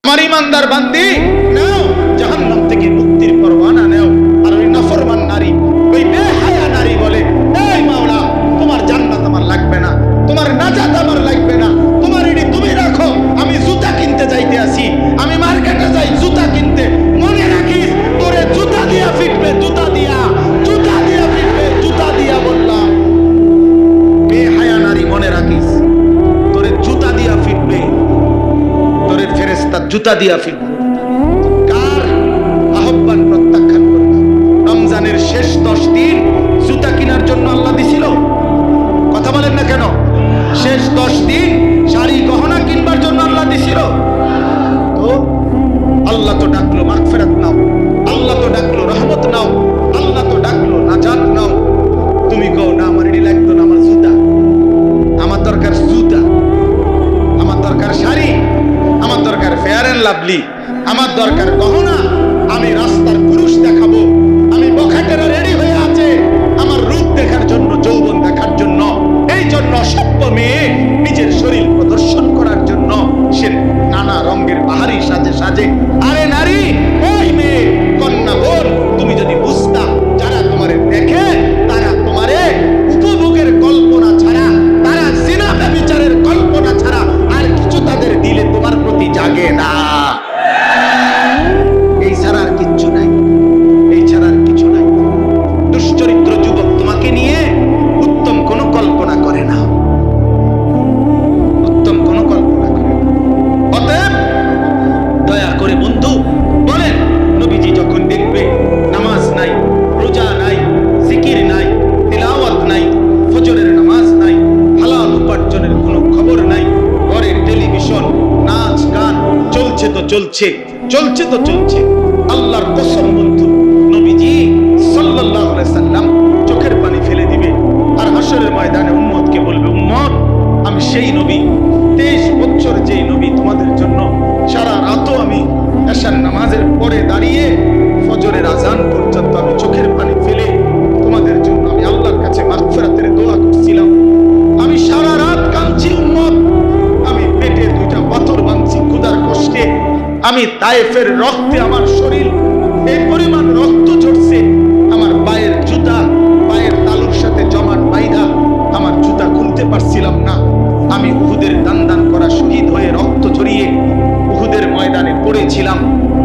আমার ইমানদার বান্দি নাও জাহান্নাম থেকে মুক্তির পরওয়ানা নাও। আর ওই নাফরমান নারী, ওই বেহায়া নারী বলে, এই মাওলা তোমার জান্নাত আমার লাগবে না, তোমার নাজাত আমার লাগবে না, তোমার এটি তুমি রাখো, আমি জুতা কিনতে যাইতে আসি, আমি মার্কেটে যাই জুতা কিনতে, মনে রাখিস তোরে জুতা দিয়া ফিটবে, জুতা দিয়া ফিটবে, জুতা দিয়া বললাম। বেহায়া নারী মনে রাখিস তোরে জুতা দিয়া ফিটবে, তোরে ফেরেশতা জুতা দিয়া ফিটবে। কার আহ্বান প্রত্যাখ্যান করবে? রমজানের শেষ 10 দিন জুতা কেনার জন্য আল্লাহ দিছিল? কথা বলেন না কেন? শেষ 10 দিন শাড়ি গহনা কিনবার জন্য আল্লাহ দিছিল? তো আল্লাহ তো ডাকলো মাগফিরাত নাও, আল্লাহ তো ডাকলো রহমত নাও, আল্লাহ তো ডাকলো নাজাত নাও। তুমি কও না আমার এটি লাগতো না, আমার জুতা, আমার দরকার জুতা, আমার দরকার শাড়ি, আমার দরকার ফেয়ার এন্ড লাভলি, আমার দরকার গহনা, আমি রাস্তার পুরুষ দেখাবো, আমি বখাটেরা রেডি হয়ে আছে আমার রূপ দেখার জন্য, যৌবন দেখার জন্য। এই জন্য সভ্য মেয়ে নিজের শরীর প্রদর্শন করার জন্য সে নানা রঙের বাহারি সাজে সাজে। আরে নারী, ওই মেয়ে, কন্যা বোন, তুমি যদি বুঝতা যারা তোমারে দেখে তারা তোমারে উপভোগের কল্পনা ছাড়া, তারা জিনা ব্যভিচারের কল্পনা ছাড়া আর কিছু তাদের দিলে তোমার প্রতি জাগে না। এই ছাড়া আর কিচ্ছু নাই, এই ছাড়া আর কিছু নাই। দুশ্চরিত্র যুবক তোমাকে নিয়ে উত্তম কোনো কল্পনা করে না, উত্তম কোনো কল্পনা করে না। অতএব দয়া করে বন্ধু বলেন, নবীজি যখন দেখবে নামাজ নাই, রোজা নাই, জিকির নাই, তিলাওয়াত নাই, ফজরের নামাজ নাই, হালাল উপার্জনের কোনো খবর নাই, ঘরের টেলিভিশন নাচ গান চলছে তো চলছে, চলছে তো চলছে, আল্লাহর কসম বন্ধু নবীজি সাল্লাল্লাহু আলাইহি সাল্লাম চোখের পানি ফেলে দিবে আর হাসরের ময়দানে উম্মতকে বলবে, উম্মত আমি সেই নবী, 23 বছর যেই নবী তোমাদের জন্য সারা রাতও আমি এশার নামাজের পরে দাঁড়িয়ে ফজরের আজান পর্যন্ত আমি চোখের পানি ফেলে তোমাদের জন্য আমি আল্লাহর কাছে মাগফিরাতের দোয়া করছিলাম। আমি সারা রাত কাঁদছি উম্মত, আমি পেটে 2টা পাথর বাঁধছি ক্ষুধার কষ্টে, আমি তায়েফের রক্তে আমার শরীর এই পরিমাণ রক্ত ঝরছে, আমার পায়ের জুতা পায়ের তালুর সাথে জমাট বাইধা আমার জুতা খুলতে পারছিলাম না। আমি উহুদের দান করা শহীদ হয়ে রক্ত ঝরিয়ে উহুদের ময়দানে পড়েছিলাম,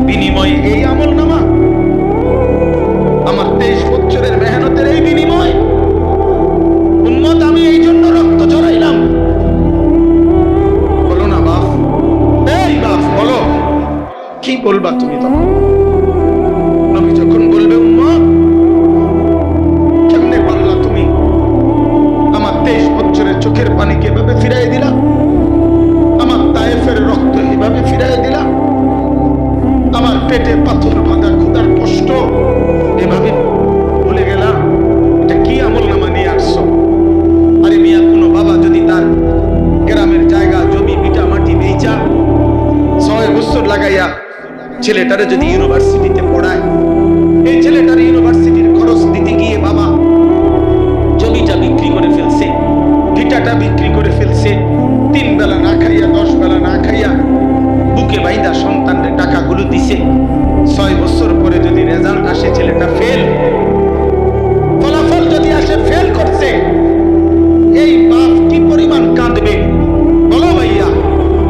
বিনিময়ে এই আমলনামা, আমার 23 বছরের মেহনতের এই বিনিময়। উম্মত আমি এই জন্য রক্ত ঝরাইলাম। বলো না বাপ, এই বাপ বলো, কি বলবা তুমি তখন? নবী যখন বলবে, উম্মত কেমনে পারলা তুমি আমার 23 বছরের চোখের পানিকে এভাবে ফিরাই দিলা, আমার তায়েফের রক্ত এভাবে ফিরাই দিলা, আমার পেটে পাথর বাঁধা ক্ষুধার কষ্ট এভাবে ভুলে গেলা, এটা কি আমল নামা নিয়ে আসছো? আরে মিয়া, কোনো বাবা যদি তার গ্রামের জায়গা জমি ভিটা মাটি বেচা 6 বছর লাগাইয়া ছেলেটারে যদি ইউনিভার্সিটিতে পড়ায়, এই ছেলেটার ইউনিভার্সিটির খরচ দিতে গিয়ে বাবা জমিটা বিক্রি করে ফেলছে, ভিটাটা বিক্রি করে ফেলছে, 3 বেলা না খাইয়া 10 বেলা না খাইয়া বুকে বাইন্দা সন্তানের টাকাগুলো দিছে। 6 বছর পরে যদি রেজাল্ট আসে ছেলেটা ফেল, ফলাফল যদি আসে ফেল করছে, এই বাপ কি পরিমাণ কাঁদবে বলো ভাইয়া?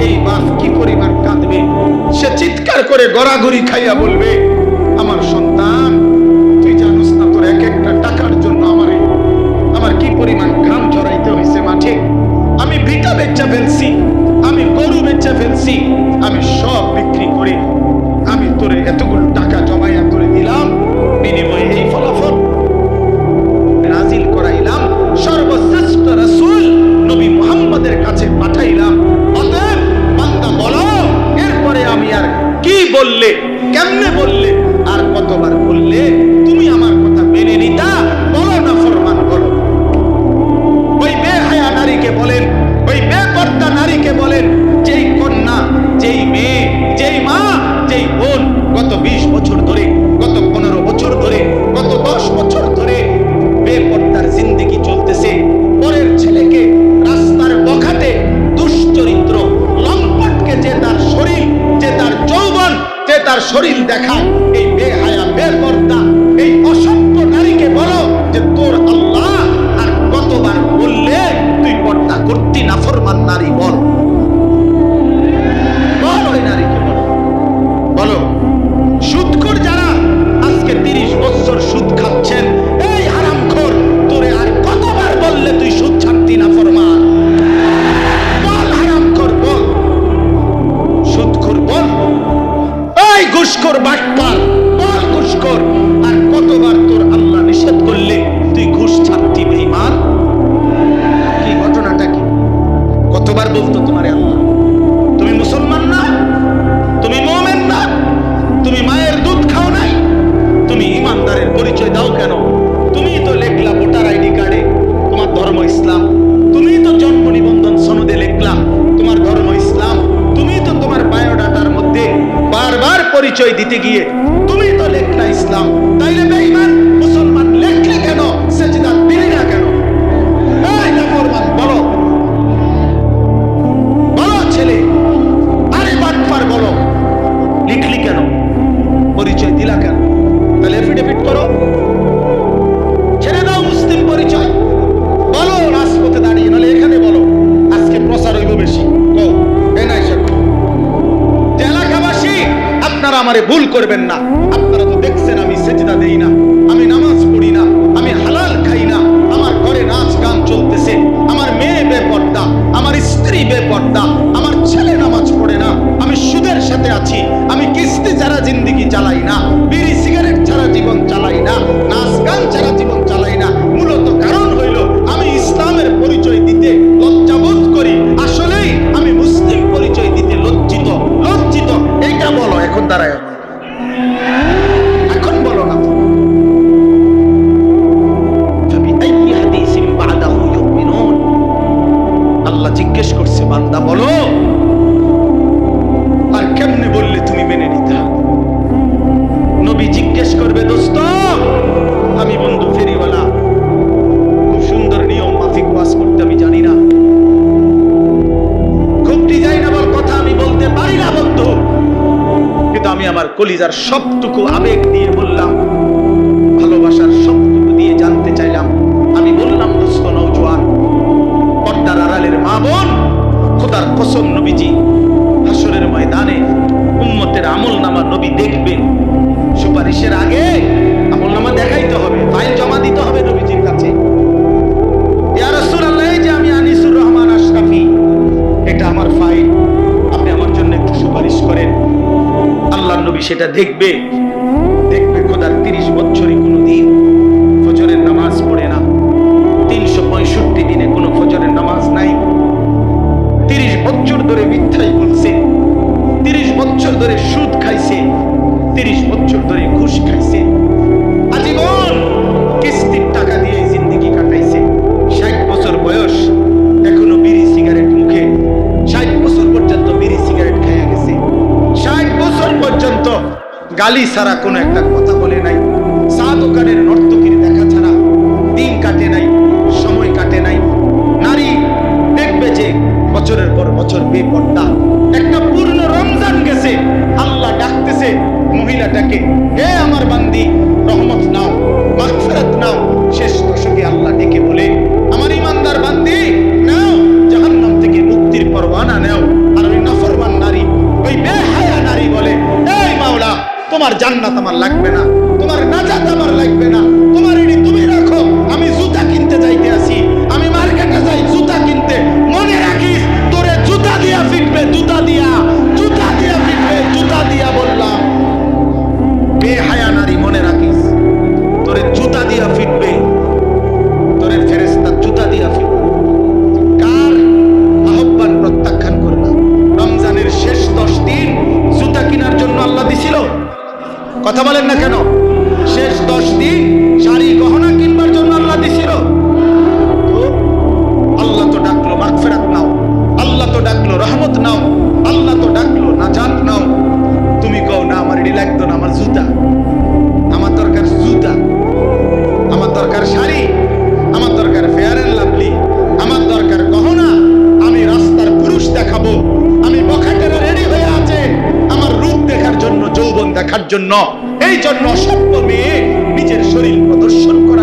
এই বাপ কি পরিমাণ কাঁদবে? সে চিৎকার করে গড়াগড়ি খাইয়া বলবে, আমার সন্তান তুই জানোস না তোর এক একটা টাকার জন্য আমার কি পরিমাণ ঘাম ঝরাইতে হয়েছে মাঠে, আমি ভিটা বেচা ফেলছি, আমি গরু বেচা ফেলছি, আমি সব বিক্রি করে আমি তোরে এতগুলো টাকা জমাইয়া তোরে দিলাম, বিনিময়ে এই ফলাফল নাজিল করাইলাম, সর্বশ্রেষ্ঠ রাসূল নবী মুহাম্মদের কাছে পাঠাইলাম। অতএব বান্দা বলো, এরপরে আমি আর কি বললে, কেমনে বললে, আর কতবার বললে তুমি আমার কথা মেনে নিতা? বলো না ফরমান বলো। ওই বেহায়া নারীকে বলেন, ওই বেপর্দা নারীকে বলেন, যেই কন্যা, যেই মেয়ে, যেই মা, যেই বোন গত 20 বছর ধরে, গত 15 বছর ধরে, গত 10 বছর ধরে বেপর্দার জিন্দেগি চলতেছে, পরের ছেলেকে রাস্তার বখাটে দুশ্চরিত্র লম্পটকে যে তার শরীর, যে তার পর্দার শরীর দেখায় এই বেহায়া বেপর্দা এই অসভ্য নারীকে বলো যে তোর আল্লাহ আর কতবার বললে তুই পর্দা করতি নাফরমান নারী? বল বল, ওই নারীকে বল, বলো। সুদখোর যারা আজকে 30 বছর সুদ খাচ্ছেন, এই হারামখোর, তোরে আর কতবার বললে তুই সুদ ছাড়তি নাফরমান? বল হারামখোর, বল সুদখোর, বল এই ঘুষখোর বাটপার, বল ঘুষখোর, আর কতবার তোর আল্লাহ নিষেধ করলে তুই ঘুষ ছাড়তি বেঈমান? কি ঘটনাটা কি? কতবার বলতো তোমারে আল্লাহ? তুমি মুসলমান না? তুমি মুমিন না? তুমি মায়ের দুধ খাও নাই? তুমি ইমানদারের পরিচয় দাও কেন? তুমি তো লেখলা ভোটার আইডি কার্ডে তোমার ধর্ম ইসলাম, তুমি তো জন্ম নিবন্ধন সনদে লেখলা তোমার ধর্ম ইসলাম, তুমি তো তোমার বায়োডাটার মধ্যে বারবার পরিচয় দিতে গিয়ে তুমি তো লেখলা ইসলাম, তাইলে বেঈমান মুসলমান লেখলে কেন? সেজদা দিলি না কেন? এই নাফরমান, বলো বলো ছেলে, আরে বাটপার, বলো লিখলি কেন? পরিচয় দিলা কেন? তাহলে এফিডেভিট করো, ছেড়ে দাও মুসলিম পরিচয়, বলো রাজপথে দাঁড়িয়ে, নাহলে এখানে বলো, আজকে প্রচার হইব বেশি। কও এলাকাবাসী, আপনারা আমারে ভুল করবেন না, আপনারা তো দেখছেন আমি সেজদা দেই না, আমি নামাজ পড়ি না, আমি হালাল খাই না, আমার ঘরে নাচ গান চলতেছে, আমার মেয়ে বেপর্দা, আমার স্ত্রী বেপর্দা, আমার ছেলে নামাজ পড়ে না, আমি সুদের সাথে আছি, আমি কিস্তি ছাড়া জিন্দেগি চালাই না, বিড়ি সিগারেট ছাড়া জীবন চালাই না, নাচ গান ছাড়া জীবন চালাই না। মূলত কারণ হইল আমি ইসলামের পরিচয় দিতে লজ্জাবোধ করি, আসলেই আমি মুসলিম পরিচয় দিতে লজ্জিত। এইটা বলো, এখন দাঁড়ায় এখন বলো না। আল্লাহ জিজ্ঞেস করছে, বান্দা বলো আর কেমনে বললে তুমি মেনে নিতা? নবী জিজ্ঞেস করবে, দোস্ত আমি বন্ধু ফেরিওয়ালা, খুব সুন্দর নিয়ম মাফিক ওয়াজ করতে আমি জানি না, খুব ডিজাইনেবল কথা আমি বলতে পারি না বন্ধু, কিন্তু আমি আমার কলিজার সবটুকু আবেগ দিয়ে বললাম, ভালোবাসার সবটুকু দিয়ে জানতে চাইলাম। আমি বললাম, দোস্ত নওজোয়ান, পর্দার আড়ালের মা বোন, খোদার কসম নবীজি হাসরের ময়দানে উম্মতের আমলনামা নবী দেখবেন, সুপারিশের আগে আমলনামা দেখাইতে হবে, ফাইল জমা দিতে হবে নবীজির কাছে। ইয়া রাসূলুল্লাহ, এই যে আমি আনিসুর রহমান আশরাফি, এটা আমার ফাইল, আপনি আমার জন্য একটু সুপারিশ করেন। আল্লাহর নবী সেটা দেখবে, দেখবে খোদার 30 বছরই কোনো দিন ফজরের নামাজ পড়ে না, 365 দিনে কোনো ফজরের নামাজ নাই, 30 বছর ধরে মিথ্যাই বলছে, 30 বছর ধরে সুদ খাইছে, 30 বছর ধরে ঘুষ খাইছে, আজীবন কিস্তির টাকা দিয়ে জিন্দেগি কাটাইছে, 60 বছর বয়স এখনো বিড়ি সিগারেট মুখে, 60 বছর পর্যন্ত বিড়ি সিগারেট খাইয়া গেছে, 60 বছর পর্যন্ত গালি ছাড়া কোনো একটা কথা বলে নাই, চা দোকানের নর্তকীর দেখা ছাড়া দিন কাটে নাই, সময় কাটে নাই। নারী দেখবে যে বছরের পর বছর বেপর্দা, একটা পূর্ণ রমজান গেছে, আল্লাহ ডাকতেছে মহিলাটাকে, হে আমার বান্দি রহমত নাও, মাগফিরাত নাও। শেষ দশকে আল্লাহ ডেকে বলে, আমার ইমানদার বান্দি নাও, জাহান্নাম থেকে মুক্তির পরওয়ানা নাও। আর ওই নাফরমান নারী, ওই বেহায়া নারী বলে, এই মাওলা, তোমার জান্নাত আমার লাগবে না, তোমার নাজাত আমার লাগবে না, তোমার এটি তুমি রাখো, আমি জুতা কিনতে যাইতে আসি, আমি মার্কেটে যাই জুতা কিনতে, মনে রাখিস তোরে জুতা দিয়া ফিটবে, জুতা দিয়া ফিটবে, জুতা দিয়া বললাম, বেহায়া নারী মনে রাখিস, তোরে জুতা দিয়া ফিটবে, তোরে ফেরেশতা জুতা দিয়া ফিটবে। কার আহ্বান প্রত্যাখ্যান করলা? রমজানের শেষ 10 দিন জুতা কেনার জন্য আল্লাহ দিছিল? কথা বলেন না কেন? শেষ 10 দিন শাড়ি গহনা কিনবার জন্য আল্লাহ দিছিল? আল্লাহ তো ডাকলো মাগফিরাত নাও, আল্লাহ তো ডাকলো রহমত নাও, আল্লাহ তো ডাকলো নাজাত নাও। তুমি কও না আমার এটি লাগতো না, আমার জুতা, আমার দরকার জুতা, আমার দরকার শাড়ি, আমার দরকার ফেয়ার এন্ড লাভলি, আমার দরকার গহনা, আমি রাস্তার পুরুষ দেখাবো, আমি বখাটেরা রেডি হয়ে আছে আমার রূপ দেখার জন্য, যৌবন দেখার জন্য, এই জন্য অসভ্য মেয়ে নিজের শরীর প্রদর্শন করার